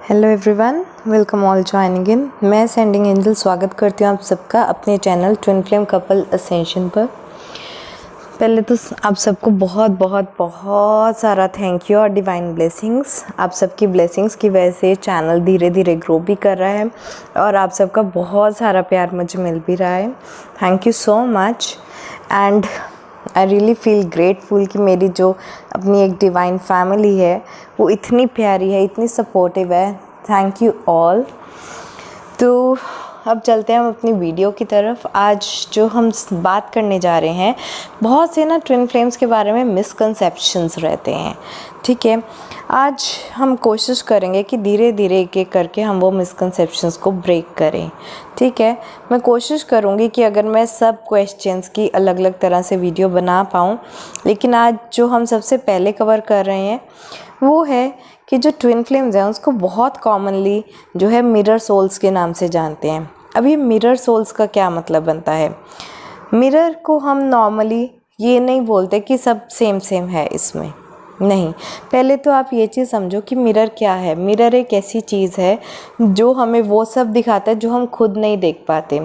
Hello everyone, welcome all joining in. मैं sending angel स्वागत करती हूँ आप सबका अपने channel twin flame couple ascension पर। पहले तो आप सबको बहुत बहुत बहुत सारा थैंक यू और डिवाइन ब्लेसिंग्स। आप सबकी ब्लेसिंग्स की वजह से चैनल धीरे धीरे ग्रो भी कर रहा है और आप सबका बहुत सारा प्यार मुझे मिल भी रहा है। Thank you so much and I really feel grateful कि मेरी जो अपनी एक डिवाइन फैमिली है वो इतनी प्यारी है, इतनी सपोर्टिव है। Thank you all. तो अब चलते हैं हम अपनी वीडियो की तरफ। आज जो हम बात करने जा रहे हैं, बहुत से ना ट्विन फ्लेम्स के बारे में मिसकंसेप्शंस रहते हैं, ठीक है। आज हम कोशिश करेंगे कि धीरे धीरे एक एक करके हम वो मिसकंसेप्शंस को ब्रेक करें, ठीक है। मैं कोशिश करूँगी कि अगर मैं सब क्वेश्चंस की अलग अलग तरह से वीडियो बना पाऊँ, लेकिन आज जो हम सबसे पहले कवर कर रहे हैं वो है कि जो ट्विन फ्लेम्स हैं उसको बहुत कॉमनली जो है मिरर सोल्स के नाम से जानते हैं। अब ये मिरर सोल्स का क्या मतलब बनता है? मिरर को हम नॉर्मली ये नहीं बोलते कि सब सेम सेम है इसमें, नहीं। पहले तो आप ये चीज़ समझो कि मिरर क्या है। मिरर एक ऐसी चीज़ है जो हमें वो सब दिखाता है जो हम खुद नहीं देख पाते।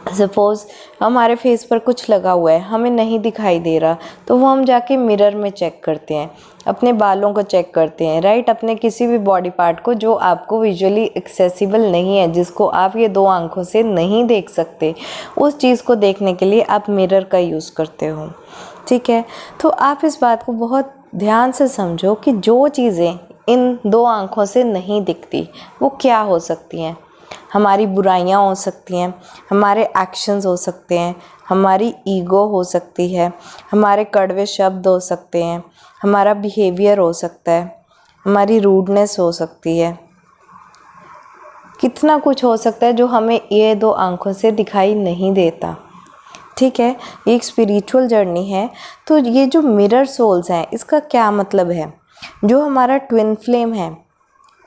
सपोज़ हमारे फेस पर कुछ लगा हुआ है, हमें नहीं दिखाई दे रहा, तो वो हम जाके मिरर में चेक करते हैं, अपने बालों को चेक करते हैं, राइट। अपने किसी भी बॉडी पार्ट को जो आपको विजुअली एक्सेसिबल नहीं है, जिसको आप ये दो आंखों से नहीं देख सकते, उस चीज़ को देखने के लिए आप मिरर का यूज़ करते हो, ठीक है। तो आप इस बात को बहुत ध्यान से समझो कि जो चीज़ें इन दो आंखों से नहीं दिखती वो क्या हो सकती हैं। हमारी बुराइयां हो सकती हैं, हमारे एक्शंस हो सकते हैं, हमारी ईगो हो सकती है, हमारे कड़वे शब्द हो सकते हैं, हमारा बिहेवियर हो सकता है, हमारी रूडनेस हो सकती है। कितना कुछ हो सकता है जो हमें ये दो आंखों से दिखाई नहीं देता, ठीक है। ये एक स्पिरिचुअल जर्नी है। तो ये जो मिरर सोल्स हैं, इसका क्या मतलब है? जो हमारा ट्विन फ्लेम है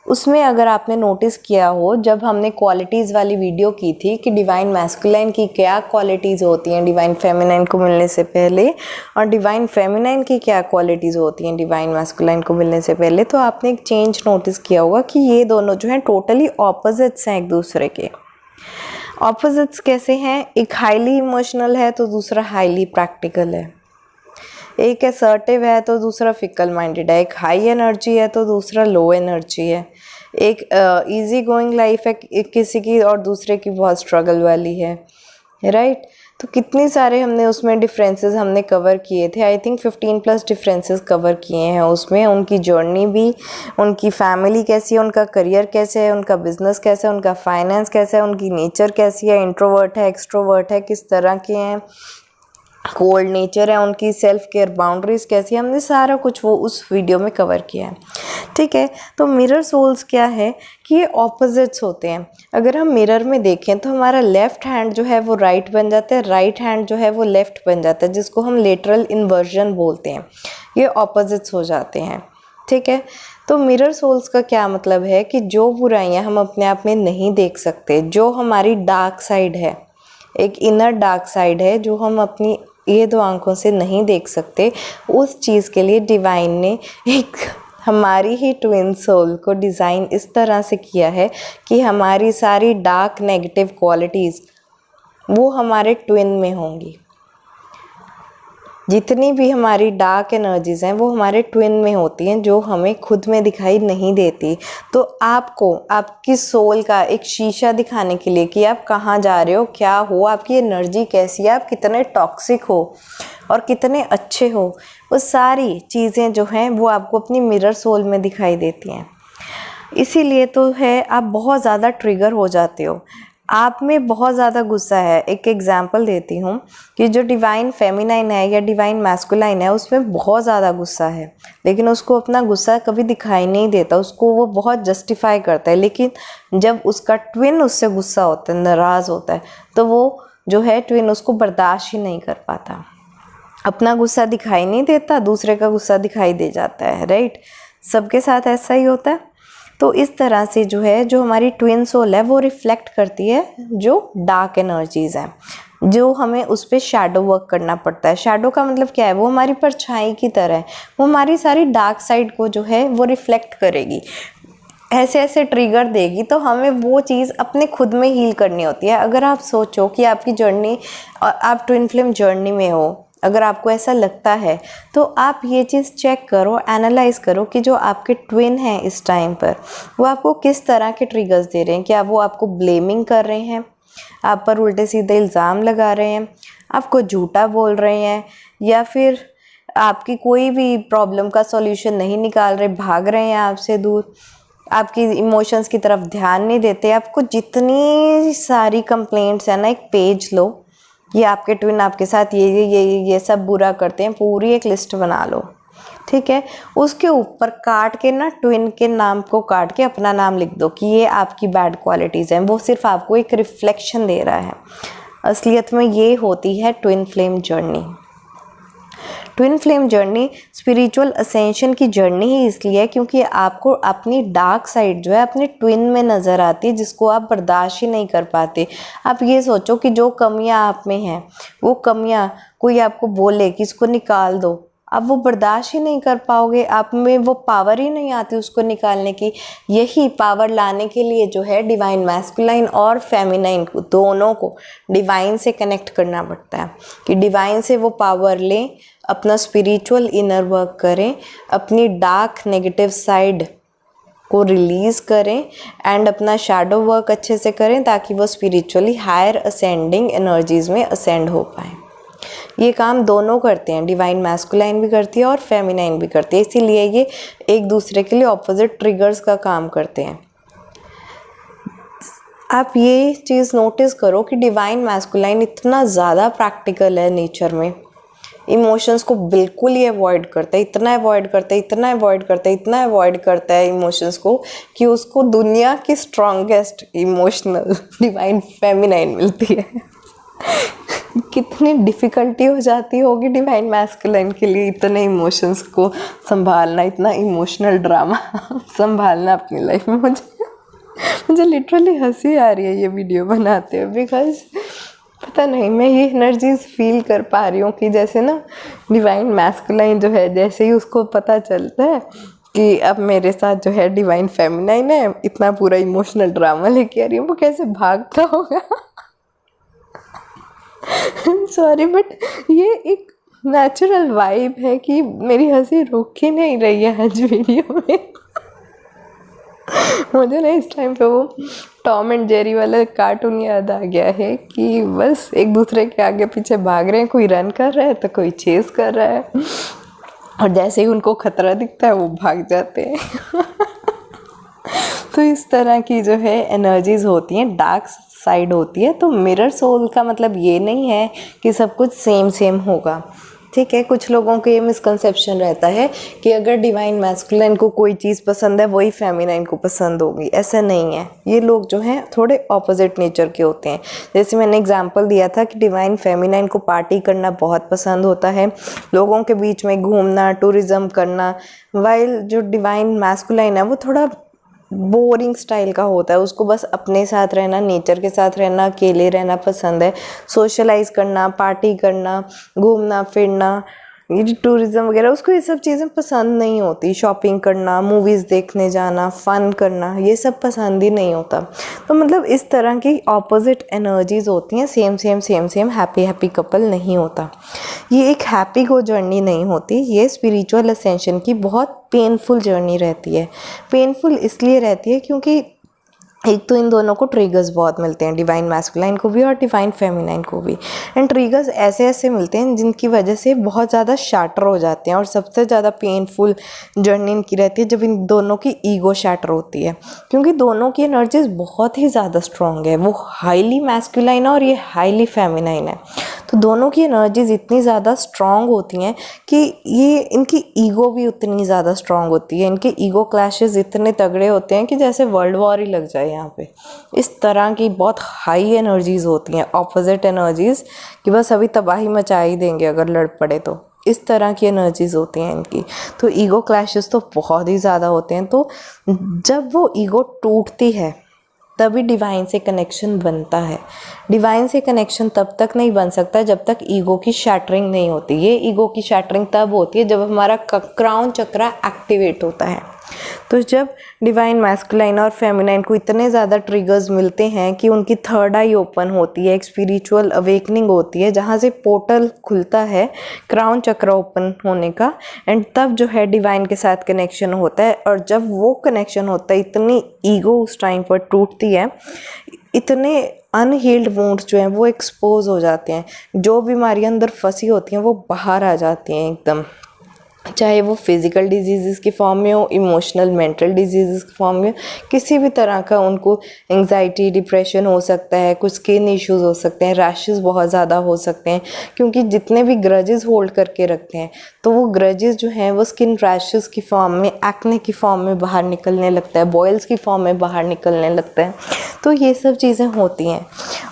उसमें अगर आपने नोटिस किया हो, जब हमने क्वालिटीज़ वाली वीडियो की थी कि डिवाइन मैस्कुलाइन की क्या क्वालिटीज़ होती हैं डिवाइन फेमिनाइन को मिलने से पहले, और डिवाइन फेमिनाइन की क्या क्वालिटीज़ होती हैं डिवाइन मैस्कुलाइन को मिलने से पहले, तो आपने एक चेंज नोटिस किया होगा कि ये दोनों जो हैं टोटली ऑपोजिट्स हैं एक दूसरे के। ऑपोजिट्स कैसे हैं? एक हाईली इमोशनल है तो दूसरा हाईली प्रैक्टिकल है। एक असर्टिव है तो दूसरा फिकल माइंडेड है। एक हाई एनर्जी है तो दूसरा लो एनर्जी है। एक इजी गोइंग लाइफ है किसी की और दूसरे की बहुत स्ट्रगल वाली है, राइट। तो कितनी सारे हमने उसमें डिफरेंसेस हमने कवर किए थे। आई थिंक 15+ डिफरेंसेस कवर किए हैं उसमें। उनकी जर्नी भी, उनकी फैमिली कैसी है, उनका करियर कैसे है, उनका बिजनेस कैसे है, उनका फाइनेंस कैसा है, उनकी नेचर कैसी है, इंट्रोवर्ट है, एक्सट्रोवर्ट है, किस तरह के हैं, कोल्ड नेचर है उनकी, सेल्फ केयर बाउंड्रीज कैसी है, हमने सारा कुछ वो उस वीडियो में कवर किया है, ठीक है। तो मिरर सोल्स क्या है कि ये ऑपोजिट्स होते हैं। अगर हम मिरर में देखें तो हमारा लेफ्ट हैंड जो है वो राइट बन जाता है, राइट हैंड जो है वो लेफ्ट बन जाता है, जिसको हम लेटरल इन्वर्जन बोलते हैं। ये ऑपोजिट्स हो जाते हैं, ठीक है। तो मिरर सोल्स का क्या मतलब है कि जो बुराइयां हम अपने आप में नहीं देख सकते, जो हमारी डार्क साइड है, एक इनर डार्क साइड है जो हम अपनी ये दो आंखों से नहीं देख सकते, उस चीज़ के लिए डिवाइन ने एक हमारी ही ट्विन सोल को डिज़ाइन इस तरह से किया है कि हमारी सारी डार्क नेगेटिव क्वालिटीज़ वो हमारे ट्विन में होंगी। जितनी भी हमारी डार्क एनर्जीज़ हैं वो हमारे ट्विन में होती हैं, जो हमें खुद में दिखाई नहीं देती। तो आपको आपकी सोल का एक शीशा दिखाने के लिए कि आप कहाँ जा रहे हो, क्या हो, आपकी एनर्जी कैसी है, आप कितने टॉक्सिक हो और कितने अच्छे हो, वो सारी चीज़ें जो हैं वो आपको अपनी मिरर सोल में दिखाई देती हैं। इसीलिए तो है आप बहुत ज़्यादा ट्रिगर हो जाते हो, आप में बहुत ज़्यादा गुस्सा है। एक एग्जांपल देती हूँ कि जो डिवाइन फेमिनाइन है या डिवाइन मैस्कुलाइन है उसमें बहुत ज़्यादा गुस्सा है, लेकिन उसको अपना गुस्सा कभी दिखाई नहीं देता, उसको वो बहुत जस्टिफाई करता है। लेकिन जब उसका ट्विन उससे गुस्सा होता है, नाराज़ होता है, तो वो जो है ट्विन उसको बर्दाश्त ही नहीं कर पाता। अपना गुस्सा दिखाई नहीं देता, दूसरे का गुस्सा दिखाई दे जाता है, राइट। सबके साथ ऐसा ही होता है। तो इस तरह से जो है, जो हमारी ट्विन सोल है वो रिफ्लेक्ट करती है जो डार्क एनर्जीज़ हैं, जो हमें उस पर शैडो वर्क करना पड़ता है। शैडो का मतलब क्या है? वो हमारी परछाई की तरह है, वो हमारी सारी डार्क साइड को जो है वो रिफ्लेक्ट करेगी। ऐसे ऐसे ट्रिगर देगी, तो हमें वो चीज़ अपने खुद में हील करनी होती है। अगर आप सोचो कि आपकी जर्नी, आप ट्विन फ्लेम जर्नी में हो, अगर आपको ऐसा लगता है, तो आप ये चीज़ चेक करो, एनालाइज करो कि जो आपके ट्विन हैं इस टाइम पर, वो आपको किस तरह के ट्रिगर्स दे रहे हैं। क्या वो आपको ब्लेमिंग कर रहे हैं, आप पर उल्टे सीधे इल्ज़ाम लगा रहे हैं, आपको झूठा बोल रहे हैं, या फिर आपकी कोई भी प्रॉब्लम का सॉल्यूशन नहीं निकाल रहे, भाग रहे हैं आपसे दूर, आपकी इमोशंस की तरफ ध्यान नहीं देते। आपको जितनी सारी कंप्लेंट्स है ना, एक पेज लो, ये आपके ट्विन आपके साथ ये सब बुरा करते हैं, पूरी एक लिस्ट बना लो, ठीक है। उसके ऊपर काट के ना, ट्विन के नाम को काट के अपना नाम लिख दो कि ये आपकी बैड क्वालिटीज़ हैं। वो सिर्फ आपको एक रिफ्लेक्शन दे रहा है। असलियत में ये होती है twin flame journey. Twin flame journey spiritual ascension की जर्नी ही इसलिए है क्योंकि आपको अपनी डार्क साइड जो है अपने ट्विन में नज़र आती है, जिसको आप बर्दाश्त ही नहीं कर पाते। आप ये सोचो कि जो कमियां आप में हैं, वो कमियां कोई आपको बोले कि इसको निकाल दो, आप वो बर्दाश्त ही नहीं कर पाओगे। आप में वो पावर ही नहीं आती उसको निकालने की। यही पावर लाने के लिए जो है डिवाइन मैस्कुलाइन और फेमिनाइन दोनों को डिवाइन से कनेक्ट करना पड़ता है कि डिवाइन से वो पावर लें, अपना स्पिरिचुअल इनर वर्क करें, अपनी डार्क नेगेटिव साइड को रिलीज़ करें एंड अपना शैडो वर्क अच्छे से करें, ताकि वो स्पिरिचुअली हायर असेंडिंग एनर्जीज़ में असेंड हो पाए। ये काम दोनों करते हैं, डिवाइन मैस्कुलाइन भी करती है और फेमिनाइन भी करती है, इसीलिए ये एक दूसरे के लिए ऑपोजिट ट्रिगर्स का काम करते हैं। आप ये चीज़ नोटिस करो कि डिवाइन मैस्कुलाइन इतना ज़्यादा प्रैक्टिकल है नेचर में, इमोशंस को बिल्कुल ही अवॉइड करता है, इतना अवॉइड करता है, इतना अवॉइड करता है, इतना अवॉइड करता है इमोशंस को कि उसको दुनिया की स्ट्रॉन्गेस्ट इमोशनल डिवाइन फेमिनाइन मिलती है। कितनी डिफ़िकल्टी हो जाती होगी डिवाइन मैस्कुलाइन के लिए इतने इमोशंस को संभालना, इतना इमोशनल ड्रामा संभालना अपनी लाइफ में। मुझे लिटरली हंसी आ रही है ये वीडियो बनाते हुए, बिकॉज पता नहीं, मैं ये एनर्जीज फील कर पा रही हूँ कि जैसे ना डिवाइन मैस्कुलाइन जो है, जैसे ही उसको पता चलता है कि अब मेरे साथ जो है डिवाइन फेमिनाइन है, इतना पूरा इमोशनल ड्रामा लेके आ रही है, वो कैसे भागता होगा। सॉरी, बट ये एक नेचुरल वाइब है कि मेरी हंसी रुक ही नहीं रही है आज वीडियो में। मुझे ना इस टाइम पे वो टॉम एंड जेरी वाला कार्टून याद आ गया है कि बस एक दूसरे के आगे पीछे भाग रहे हैं, कोई रन कर रहा है तो कोई चेस कर रहा है, और जैसे ही उनको खतरा दिखता है वो भाग जाते हैं। तो इस तरह की जो है एनर्जीज होती हैं, डार्क साइड होती है। तो मिरर सोल का मतलब ये नहीं है कि सब कुछ सेम सेम होगा, ठीक है। कुछ लोगों को ये मिसकंसेप्शन रहता है कि अगर डिवाइन मैस्कुलाइन को कोई चीज़ पसंद है वही फेमिनाइन को पसंद होगी, ऐसा नहीं है। ये लोग जो हैं थोड़े ऑपोजिट नेचर के होते हैं। जैसे मैंने एग्जांपल दिया था कि डिवाइन फेमिनाइन को पार्टी करना बहुत पसंद होता है, लोगों के बीच में घूमना, टूरिज्म करना, वाइल जो डिवाइन मैस्कुलाइन है वो थोड़ा बोरिंग स्टाइल का होता है। उसको बस अपने साथ रहना, नेचर के साथ रहना, अकेले रहना पसंद है। सोशलाइज करना, पार्टी करना, घूमना फिरना, ये टूरिज़्म वगैरह, उसको ये सब चीज़ें पसंद नहीं होती। शॉपिंग करना, मूवीज़ देखने जाना, फ़न करना, ये सब पसंद ही नहीं होता। तो मतलब इस तरह की ऑपोजिट एनर्जीज़ होती हैं, same same same same happy happy couple नहीं होता। ये एक हैप्पी गो जर्नी नहीं होती, ये स्पिरिचुअल असेंशन की बहुत पेनफुल जर्नी रहती है। पेनफुल इसलिए रहती है क्योंकि एक तो इन दोनों को ट्रिगर्स बहुत मिलते हैं, डिवाइन मैस्कुलाइन को भी और डिवाइन फेमिनाइन को भी। एंड ट्रिगर्स ऐसे ऐसे मिलते हैं जिनकी वजह से बहुत ज़्यादा शैटर हो जाते हैं, और सबसे ज़्यादा पेनफुल जर्नी इनकी रहती है जब इन दोनों की ईगो शैटर होती है, क्योंकि दोनों की एनर्जीज बहुत ही ज़्यादा स्ट्रॉन्ग है। वो हाईली मैस्कुलाइन है और ये हाईली फेमिनाइन है। तो दोनों की एनर्जीज इतनी ज़्यादा स्ट्रॉन्ग होती हैं कि ये इनकी ईगो भी उतनी ज़्यादा स्ट्रॉन्ग होती है। इनके ईगो क्लैशेस इतने तगड़े होते हैं कि जैसे वर्ल्ड वॉर ही लग जाए यहाँ पे। इस तरह की बहुत हाई एनर्जीज होती हैं, ऑपोजिट एनर्जीज, कि बस अभी तबाही मचा ही देंगे अगर लड़ पड़े तो। इस तरह की एनर्जीज होती हैं इनकी। तो ईगो क्लैशेस तो बहुत ही ज़्यादा होते हैं। तो जब वो ईगो टूटती है तभी डिवाइन से कनेक्शन बनता है। डिवाइन से कनेक्शन तब तक नहीं बन सकता जब तक ईगो की शैटरिंग नहीं होती। ये ईगो की शैटरिंग तब होती है जब हमारा क्राउन चक्रा एक्टिवेट होता है। तो जब डिवाइन मैस्कुलाइन और फेमिनाइन को इतने ज़्यादा ट्रिगर्स मिलते हैं कि उनकी थर्ड आई ओपन होती है, एक स्पिरिचुअल अवेकनिंग होती है जहाँ से पोर्टल खुलता है क्राउन चक्र ओपन होने का, एंड तब जो है डिवाइन के साथ कनेक्शन होता है। और जब वो कनेक्शन होता है इतनी ईगो उस टाइम पर टूटती है, इतने अनहील्ड वुंड्स जो हैं वो एक्सपोज हो जाते हैं, जो बीमारियां अंदर फंसी होती हैं वो बाहर आ जाती हैं एकदम, चाहे वो फिज़िकल डिजीज़ की फॉर्म में हो, इमोशनल मेंटल डिजीज़ की फॉर्म में, किसी भी तरह का उनको एंजाइटी डिप्रेशन हो सकता है, कुछ स्किन इश्यूज हो सकते हैं, रैशेस बहुत ज़्यादा हो सकते हैं, क्योंकि जितने भी ग्रजेस होल्ड करके रखते हैं तो वो ग्रजेस जो हैं वो स्किन रैशेस की फॉर्म में, एक्ने की फॉर्म में बाहर निकलने लगता है, बॉयल्स की फॉर्म में बाहर निकलने लगता है। तो ये सब चीज़ें होती हैं।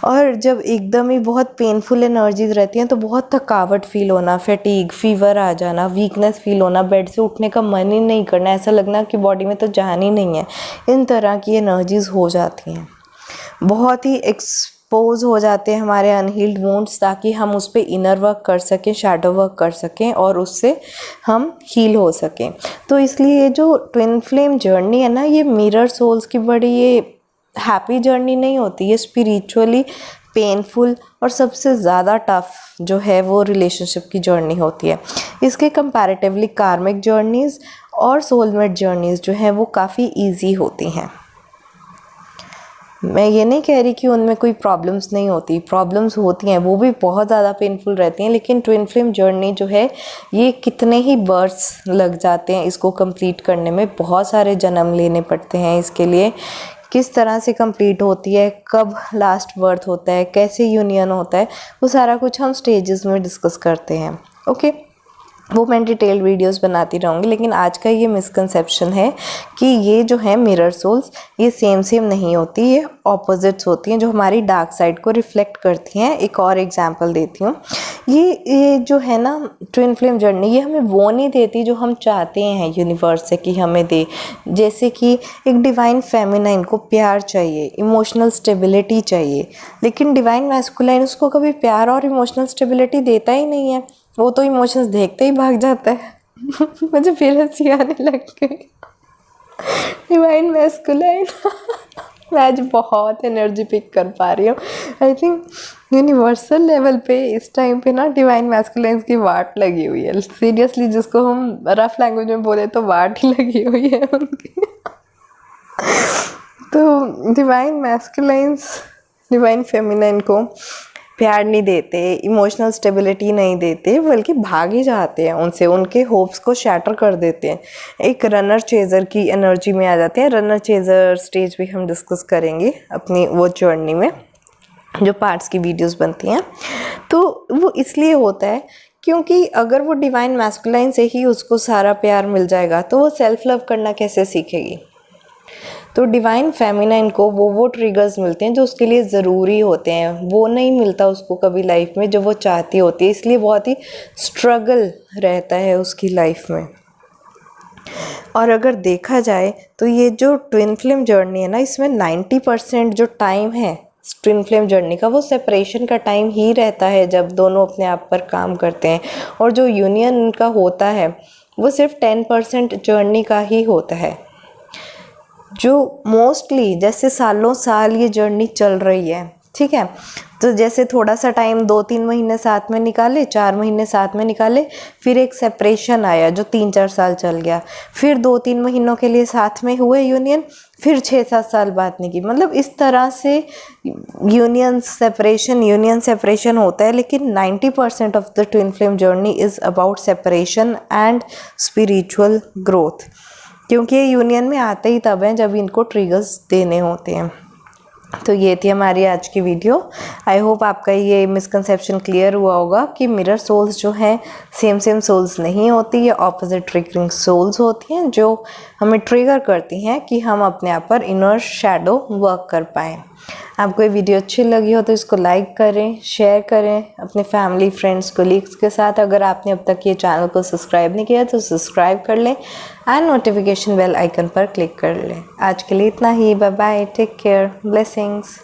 और जब एकदम ही बहुत पेनफुल एनर्जीज रहती हैं तो बहुत थकावट फील होना, फैटीग, फीवर आ जाना, वीकनेस फील होना, बेड से उठने का मन ही नहीं करना, ऐसा लगना कि बॉडी में तो जान ही नहीं है, इन तरह की एनर्जीज हो जाती हैं। बहुत ही एक्सपोज हो जाते हैं हमारे अनहील्ड वुंड्स, ताकि हम उस पर इनर वर्क कर सकें, शैडो वर्क कर सकें और उससे हम हील हो सकें। तो इसलिए ये जो ट्विन फ्लेम जर्नी है ना, ये मिरर सोल्स की बड़ी ये हैप्पी जर्नी नहीं होती, ये स्पिरिचुअली पेनफुल और सबसे ज़्यादा टफ जो है वो रिलेशनशिप की जर्नी होती है। इसके कंपैरेटिवली कार्मिक जर्नीज़ और सोलमेट जर्नीज़ जो हैं वो काफ़ी इजी होती हैं। मैं ये नहीं कह रही कि उनमें कोई प्रॉब्लम्स नहीं होती, प्रॉब्लम्स होती हैं, वो भी बहुत ज़्यादा पेनफुल रहती हैं, लेकिन ट्विन फ्लेम जर्नी जो है ये कितने ही बर्थ्स लग जाते हैं इसको कंप्लीट करने में, बहुत सारे जन्म लेने पड़ते हैं इसके लिए। किस तरह से कंप्लीट होती है, कब लास्ट बर्थ होता है, कैसे यूनियन होता है, वो सारा कुछ हम स्टेजेस में डिस्कस करते हैं। ओके, वो मैं डिटेल्ड वीडियोस बनाती रहूँगी, लेकिन आज का ये मिसकंसेप्शन है कि ये जो है मिरर सोल्स ये सेम नहीं होती, ये ऑपोजिट्स होती हैं जो हमारी डार्क साइड को रिफ्लेक्ट करती हैं। एक और एग्जांपल देती हूँ, ये जो है ना ट्विन फ्लेम जर्नी, ये हमें वो नहीं देती जो हम चाहते हैं यूनिवर्स से कि हमें दे। जैसे कि एक डिवाइन फेमिनाइन को प्यार चाहिए, इमोशनल स्टेबिलिटी चाहिए, लेकिन डिवाइन मैस्कुलाइन उसको कभी प्यार और इमोशनल स्टेबिलिटी देता ही नहीं है, वो तो इमोशंस देखते ही भाग जाता है। मुझे फिर हंसी आने लग गई। डिवाइन मैस्कुलाइन मैं आज बहुत एनर्जी पिक कर पा रही हूँ। आई थिंक यूनिवर्सल लेवल पे इस टाइम पे ना डिवाइन मैस्कुलाइन्स की वाट लगी हुई है, सीरियसली, जिसको हम रफ लैंग्वेज में बोले तो वाट ही लगी हुई है उनकी। तो डिवाइन मैस्कुलाइन्स डिवाइन फेमिनाइन को प्यार नहीं देते, इमोशनल स्टेबिलिटी नहीं देते, बल्कि भाग ही जाते हैं उनसे, उनके होप्स को शैटर कर देते हैं, एक रनर चेजर की एनर्जी में आ जाते हैं। रनर चेजर स्टेज भी हम डिस्कस करेंगे अपनी वो जर्नी में, जो पार्ट्स की वीडियोस बनती हैं। तो वो इसलिए होता है क्योंकि अगर वो डिवाइन मैस्कुलाइन से ही उसको सारा प्यार मिल जाएगा तो वो सेल्फ लव करना कैसे सीखेगी। तो डिवाइन फेमिनाइन को वो ट्रिगर्स मिलते हैं जो उसके लिए ज़रूरी होते हैं, वो नहीं मिलता उसको कभी लाइफ में जो वो चाहती होती है, इसलिए बहुत ही स्ट्रगल रहता है उसकी लाइफ में। और अगर देखा जाए तो ये जो ट्विन फ्लेम जर्नी है ना, इसमें 90% जो टाइम है ट्विन फ्लेम जर्नी का वो सेपरेशन का टाइम ही रहता है, जब दोनों अपने आप पर काम करते हैं, और जो यूनियन उनका होता है वो सिर्फ 10% जर्नी का ही होता है। जो मोस्टली जैसे सालों साल ये जर्नी चल रही है, ठीक है, तो जैसे थोड़ा सा टाइम 2-3 महीने साथ में निकाले, 4 महीने साथ में निकाले, फिर एक सेपरेशन आया जो 3-4 साल चल गया, फिर 2-3 महीनों के लिए साथ में हुए यूनियन, फिर 6-7 साल बात नहीं की, मतलब इस तरह से यूनियन सेपरेशन होता है। लेकिन 90% of the twin flame journey is about separation and spiritual growth, क्योंकि ये यूनियन में आते ही तब हैं जब इनको ट्रिगर्स देने होते हैं। तो ये थी हमारी आज की वीडियो। आई होप आपका ये मिसकंसेप्शन क्लियर हुआ होगा कि मिरर सोल्स जो हैं सेम सोल्स नहीं होती, ये ऑपोजिट ट्रिगरिंग सोल्स होती हैं जो हमें ट्रिगर करती हैं कि हम अपने आप पर इनर शैडो वर्क कर पाएँ। आपको ये वीडियो अच्छी लगी हो तो इसको लाइक करें, शेयर करें अपने फैमिली, फ्रेंड्स, कोलीग्स के साथ। अगर आपने अब तक ये चैनल को सब्सक्राइब नहीं किया तो सब्सक्राइब कर लें एंड नोटिफिकेशन बेल आइकन पर क्लिक कर लें। आज के लिए इतना ही, bye bye, take care, blessings.